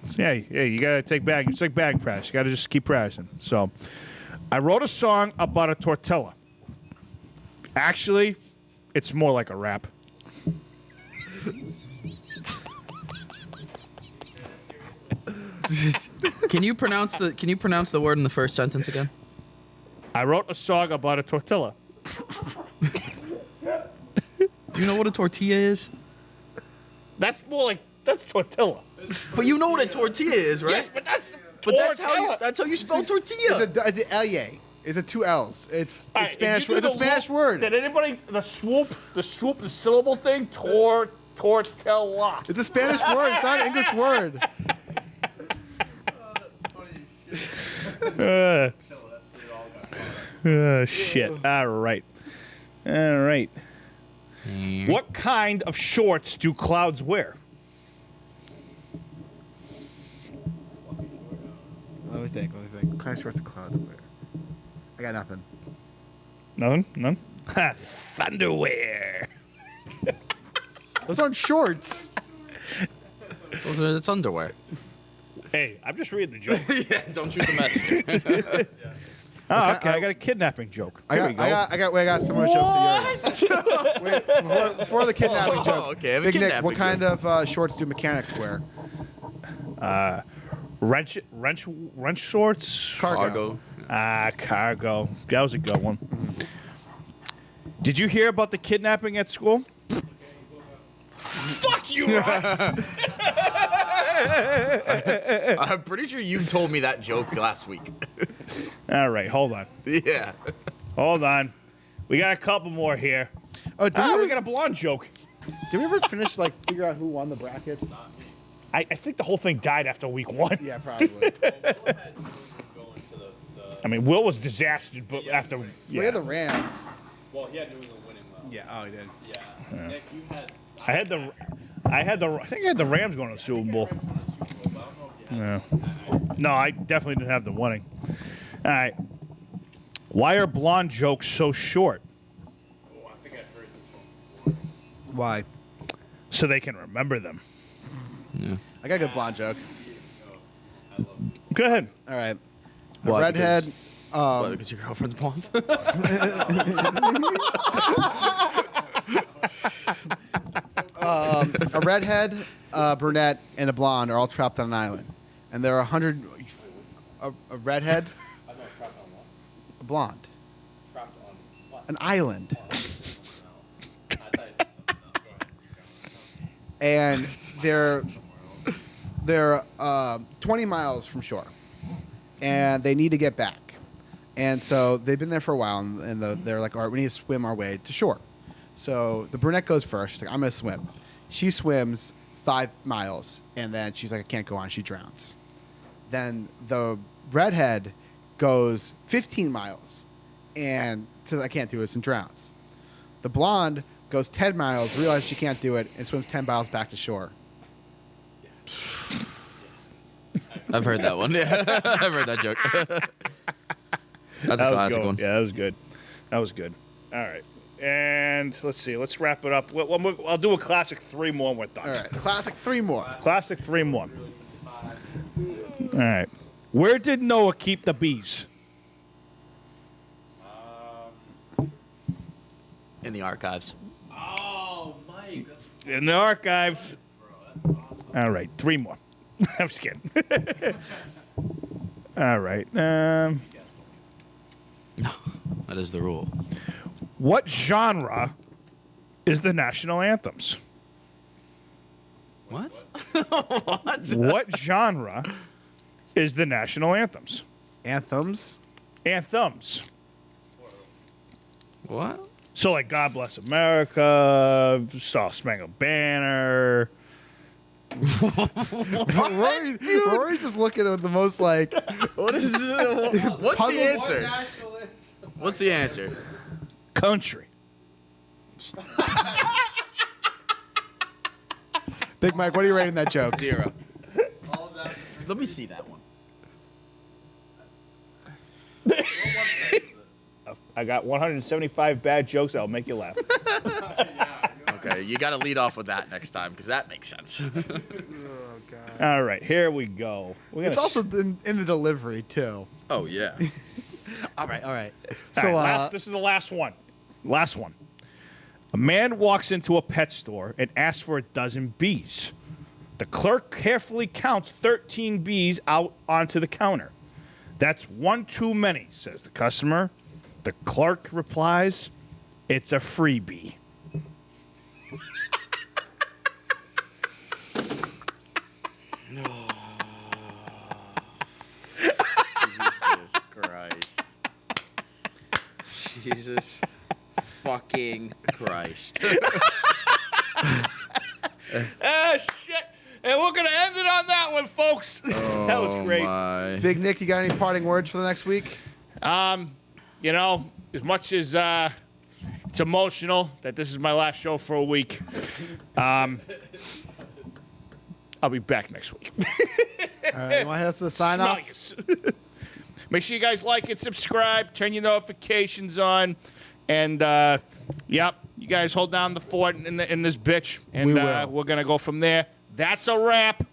So, yeah, you gotta take back. It's like bag practice. You gotta just keep practicing. So, I wrote a song about a tortilla. Actually, it's more like a rap. Can you pronounce the word in the first sentence again? I wrote a song about a tortilla. Do you know what a tortilla is? That's tortilla. But you know what a tortilla is, right? Yes, but that's But that's how you spell tortilla. It's a L-Y. It's a 2 L's. It's All right, Spanish. if you It's do a Spanish word. Did anybody the syllable thing? Tortilla. It's a Spanish word. It's not an English word. Shit. All right. What kind of shorts do clouds wear? Let me think. What kind of shorts do clouds wear? I got nothing. None? None? Ha, thunderwear. Those aren't shorts. It's underwear. Hey, I'm just reading the joke. Yeah, don't shoot the messenger. Oh, okay. I got a kidnapping joke. Here we go. I got similar joke to yours. Wait, before the kidnapping joke. Okay, I have a Big Nick, kidnapping what kind of shorts do mechanics wear? Wrench shorts. Cargo. Cargo. That was a good one. Did you hear about the kidnapping at school? Fuck you, Ron! I'm pretty sure you told me that joke last week. All right, hold on. Yeah. Hold on. We got a couple more here. Oh, We got a blonde joke. did we ever finish figure out who won the brackets? I think the whole thing died after week 1. Yeah, probably. I mean, Will was disastered, but after We had the Rams. Well, he had New England winning though. Yeah. Oh, he did. Yeah. Nick, you had. I think I had the Rams going to the Super Bowl. Yeah. No, I definitely didn't have the winning. All right. Why are blonde jokes so short? Oh, I think I've heard this one. Why? So they can remember them. I got a good blonde joke. Go ahead. All right. A Why? redhead. What, because your girlfriend's blonde? A redhead, a brunette, and a blonde are all trapped on an island, and there are 100. A redhead, a blonde, an island, and they're 20 miles from shore, and they need to get back, and so they've been there for a while, and they're like, all right, we need to swim our way to shore. So the brunette goes first. She's like, I'm going to swim. She swims 5 miles, and then she's like, I can't go on. She drowns. Then the redhead goes 15 miles and says, I can't do this, and drowns. The blonde goes 10 miles, realizes she can't do it, and swims 10 miles back to shore. I've heard that one. Yeah, I've heard that joke. That's a classic one. Yeah, that was good. That was good. All right. and let's see. Let's wrap it up. I'll do a classic 3 more and we're done. All right, classic 3 more. Classic 3 more. All right. Where did Noah keep the bees? In the archives. Oh, Mike. In the archives. All right, 3 more. I'm just kidding. All right. No, that is the rule. What genre is the national anthems? What? What genre is the national anthems? Anthems. Anthems. What? So like God Bless America, Star Spangled Banner. Rory's just looking at the most like. What is it? What's Puzzle- the answer? What's the answer? Country. Big Mike, what are you rating that joke? 0. Let me see that one. I got 175 bad jokes that'll make you laugh. Okay, you got to lead off with that next time because that makes sense. All right, here we go. We're It's also in the delivery too. Oh yeah. All right. All So right, this is the last one. Last one. A man walks into a pet store and asks for a dozen bees. The clerk carefully counts 13 bees out onto the counter. That's one too many, says the customer. The clerk replies, it's a freebie. Jesus Christ. Jesus fucking Christ. Ah, shit. And we're going to end it on that one, folks. That was great. My. Big Nick, you got any parting words for the next week? You know, as much as it's emotional that this is my last show for a week, I'll be back next week. All right, you want to head up to the sign Smell off? yous. Make sure you guys like it, subscribe, turn your notifications on, and yep, you guys hold down the fort in this bitch, and We will. we're gonna go from there. That's a wrap.